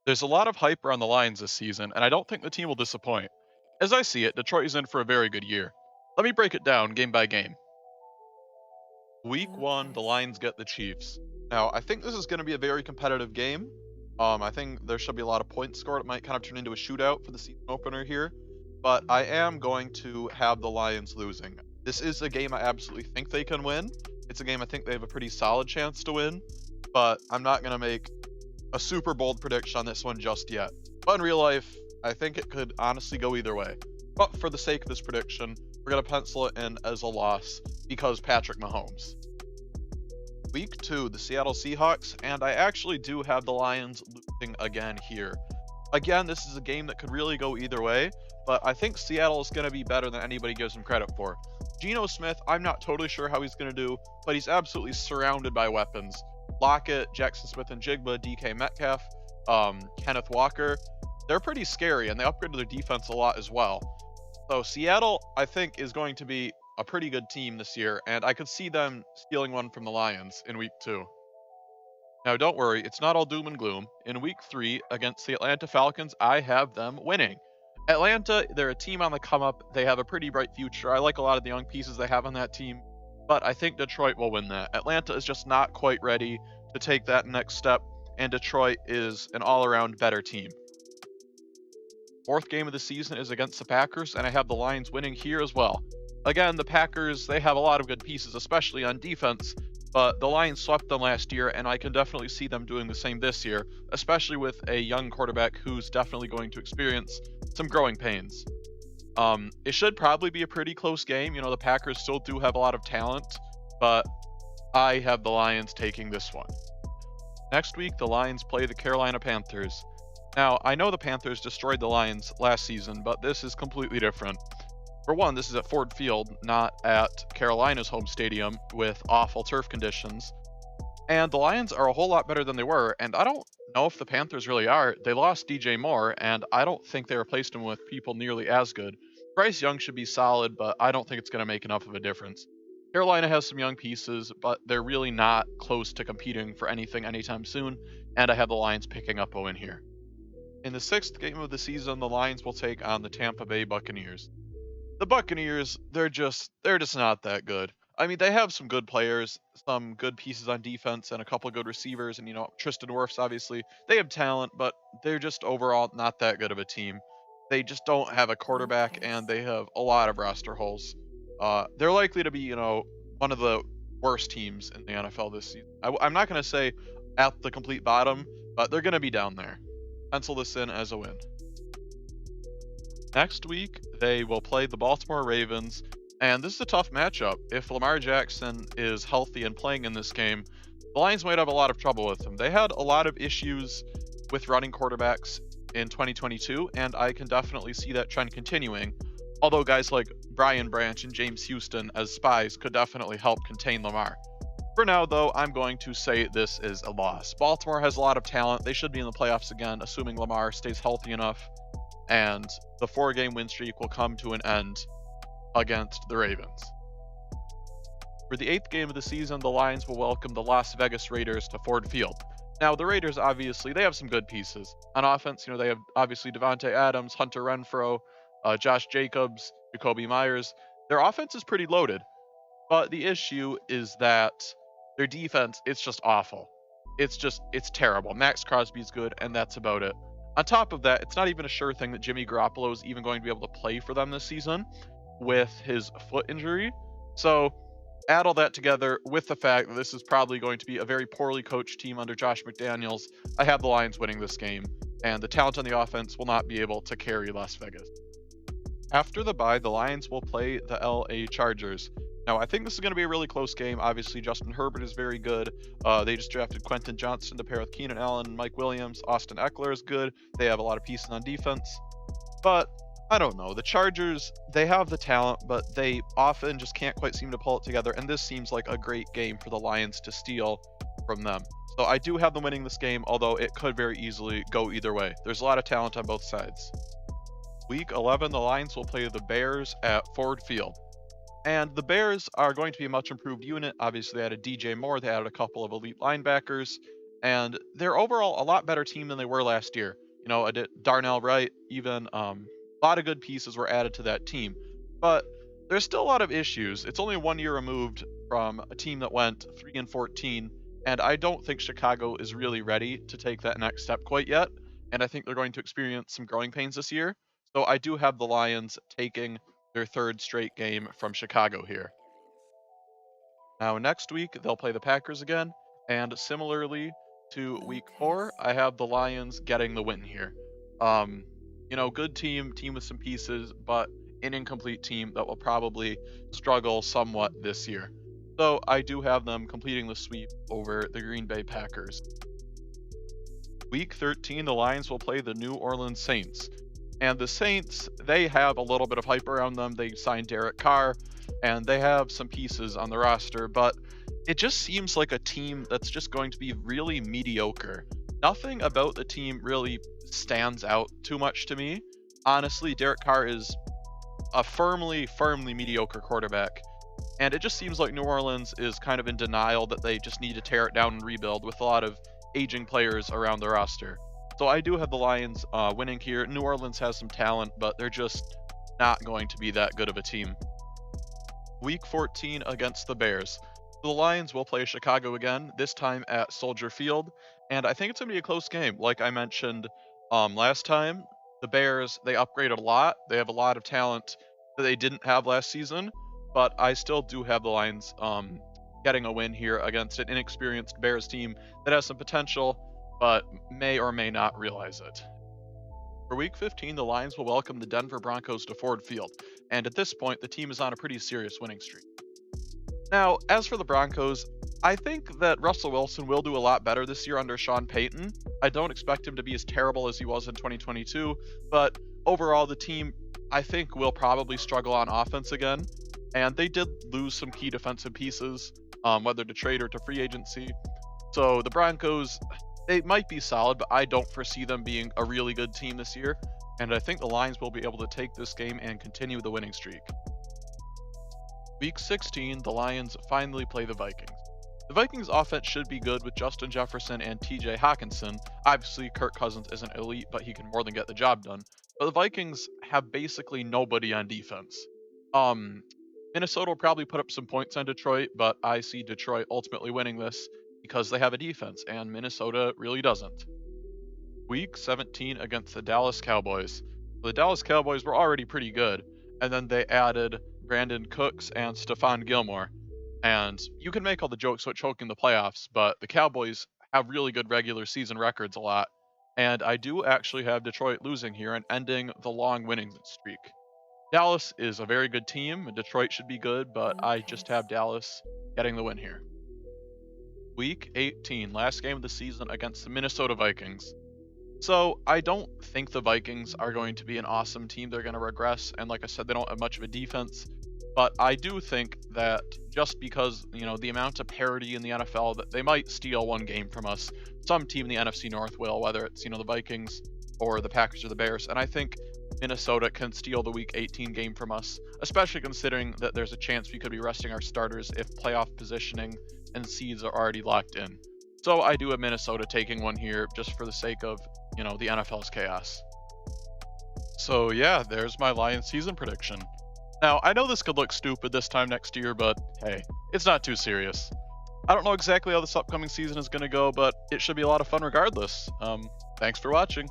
There's a lot of hype around the Lions this season, and I don't think the team will disappoint. As I see it, Detroit is in for a very good year. Let me break it down game by game. Week 1, the Okay. Lions get the Chiefs. Now, I think this is going to be a very competitive game. I think there should be a lot of points scored. It might kind of turn into a shootout for the season opener here, but I am going to have the Lions losing. This is a game I absolutely think they can win. It's a game I think they have a pretty solid chance to win, but I'm not going to make a super bold prediction on this one just yet. But in real life, I think it could honestly go either way. But for the sake of this prediction, we're going to pencil it in as a loss because Patrick Mahomes. Week 2, the Seattle Seahawks, and I actually do have the Lions losing again here. Again, this is a game that could really go either way, but I think Seattle is going to be better than anybody gives him credit for. Geno Smith, I'm not totally sure how he's going to do, but he's absolutely surrounded by weapons. Lockett, Jackson Smith and Jigba, DK Metcalf, Kenneth Walker, they're pretty scary, and they upgraded their defense a lot as well. So Seattle, I think, is going to be a pretty good team this year, and I could see them stealing one from the Lions in week 2. Now, don't worry, it's not all doom and gloom. In week 3, against the Atlanta Falcons, I have them winning. Atlanta, they're a team on the come up. They have a pretty bright future. I like a lot of the young pieces they have on that team, but I think Detroit will win that. Atlanta is just not quite ready to take that next step, and Detroit is an all-around better team. Fourth game of the season is against the Packers, and I have the Lions winning here as well. Again, the Packers, they have a lot of good pieces, especially on defense, but the Lions swept them last year, and I can definitely see them doing the same this year, especially with a young quarterback who's definitely going to experience some growing pains. It should probably be a pretty close game. You know, the Packers still do have a lot of talent, but I have the Lions taking this one. Next week, the Lions play the Carolina Panthers. Now, I know the Panthers destroyed the Lions last season, but this is completely different. For one, this is at Ford Field, not at Carolina's home stadium with awful turf conditions. And the Lions are a whole lot better than they were, and I don't know if the Panthers really are. They lost DJ Moore, and I don't think they replaced him with people nearly as good. Bryce Young should be solid, but I don't think it's going to make enough of a difference. Carolina has some young pieces, but they're really not close to competing for anything anytime soon, and I have the Lions picking up a win here. In the 6th game of the season, the Lions will take on the Tampa Bay Buccaneers. The Buccaneers, they're just not that good. I mean, they have some good players, some good pieces on defense, and a couple good receivers, and Tristan Wirfs, obviously. They have talent, but they're just overall not that good of a team. They just don't have a quarterback, Okay. and they have a lot of roster holes. They're likely to be, one of the worst teams in the NFL this season. I'm not going to say at the complete bottom, but they're going to be down there. Pencil this in as a win. Next week, they will play the Baltimore Ravens, and this is a tough matchup. If Lamar Jackson is healthy and playing in this game, the Lions might have a lot of trouble with him. They had a lot of issues with running quarterbacks in 2022, and I can definitely see that trend continuing, although guys like Brian Branch and James Houston as spies could definitely help contain Lamar. For now, though, I'm going to say this is a loss. Baltimore has a lot of talent. They should be in the playoffs again, assuming Lamar stays healthy enough, and the 4-game win streak will come to an end against the Ravens. For the 8th game of the season, the Lions will welcome the Las Vegas Raiders to Ford Field. Now, the Raiders, obviously, they have some good pieces. On offense, they have, obviously, Devontae Adams, Hunter Renfrow, Josh Jacobs, Jacoby Myers. Their offense is pretty loaded, but the issue is that their defense, it's just awful. It's terrible. Max Crosby's good, and that's about it. On top of that, it's not even a sure thing that Jimmy Garoppolo is even going to be able to play for them this season with his foot injury. So add all that together with the fact that this is probably going to be a very poorly coached team under Josh McDaniels. I have the Lions winning this game, and the talent on the offense will not be able to carry Las Vegas. After the bye, the Lions will play the LA Chargers. Now, I think this is going to be a really close game. Obviously, Justin Herbert is very good. They just drafted Quentin Johnston to pair with Keenan Allen and Mike Williams. Austin Eckler is good. They have a lot of pieces on defense. But I don't know. The Chargers, they have the talent, but they often just can't quite seem to pull it together. And this seems like a great game for the Lions to steal from them. So I do have them winning this game, although it could very easily go either way. There's a lot of talent on both sides. Week 11, the Lions will play the Bears at Ford Field. And the Bears are going to be a much improved unit. Obviously, they added DJ Moore. They added a couple of elite linebackers. and they're overall a lot better team than they were last year. You know, Darnell Wright, even a lot of good pieces were added to that team, but there's still a lot of issues. It's only 1 year removed from a team that went 3-14, and I don't think Chicago is really ready to take that next step quite yet. And I think they're going to experience some growing pains this year. So I do have the Lions taking their third straight game from Chicago here. Now, next week, they'll play the Packers again, and similarly to week 4, I have the Lions getting the win here. Um, you know, good team with some pieces, but an incomplete team that will probably struggle somewhat this year. So I do have them completing the sweep over the Green Bay Packers. Week 13, the Lions will play the New Orleans Saints. And the Saints, they have a little bit of hype around them. They signed Derek Carr, and they have some pieces on the roster, but it just seems like a team that's just going to be really mediocre. Nothing about the team really stands out too much to me. Honestly, Derek Carr is a firmly mediocre quarterback, and it just seems like New Orleans is kind of in denial that they just need to tear it down and rebuild with a lot of aging players around the roster. So I do have the Lions winning here. New Orleans has some talent, but they're just not going to be that good of a team. Week 14 against the Bears. The Lions will play Chicago again, this time at Soldier Field, and I think it's going to be a close game. Like I mentioned last time, the Bears, they upgraded a lot. They have a lot of talent that they didn't have last season, but I still do have the Lions getting a win here against an inexperienced Bears team that has some potential, but may or may not realize it. For Week 15, the Lions will welcome the Denver Broncos to Ford Field, and at this point, the team is on a pretty serious winning streak. Now, as for the Broncos, I think that Russell Wilson will do a lot better this year under Sean Payton. I don't expect him to be as terrible as he was in 2022, but overall, the team, I think, will probably struggle on offense again, and they did lose some key defensive pieces, whether to trade or to free agency. So the Broncos, they might be solid, but I don't foresee them being a really good team this year, and I think the Lions will be able to take this game and continue the winning streak. Week 16, the Lions finally play the Vikings. The Vikings offense should be good with Justin Jefferson and TJ Hawkinson. Obviously, Kirk Cousins isn't elite, but he can more than get the job done. But the Vikings have basically nobody on defense. Minnesota will probably put up some points on Detroit, but I see Detroit ultimately winning this because they have a defense, and Minnesota really doesn't. Week 17 against the Dallas Cowboys. The Dallas Cowboys were already pretty good, and then they added Brandon Cooks and Stephon Gilmore. And you can make all the jokes about choking the playoffs, but the Cowboys have really good regular season records a lot. And I do actually have Detroit losing here and ending the long winning streak. Dallas is a very good team, and Detroit should be good, but I just have Dallas getting the win here. Week 18, last game of the season against the Minnesota Vikings. So I don't think the Vikings are going to be an awesome team. They're going to regress, and like I said, they don't have much of a defense. But I do think that just because, you know, the amount of parity in the NFL, that they might steal one game from us. Some team in the NFC North will, whether it's, you know, the Vikings or the Packers or the Bears. And I think Minnesota can steal the Week 18 game from us, especially considering that there's a chance we could be resting our starters if playoff positioning and seeds are already locked in. So I do have Minnesota taking one here just for the sake of, you know, the NFL's chaos. So yeah, there's my Lions season prediction. Now, I know this could look stupid this time next year, but hey, it's not too serious. I don't know exactly how this upcoming season is going to go, but it should be a lot of fun regardless. Thanks for watching.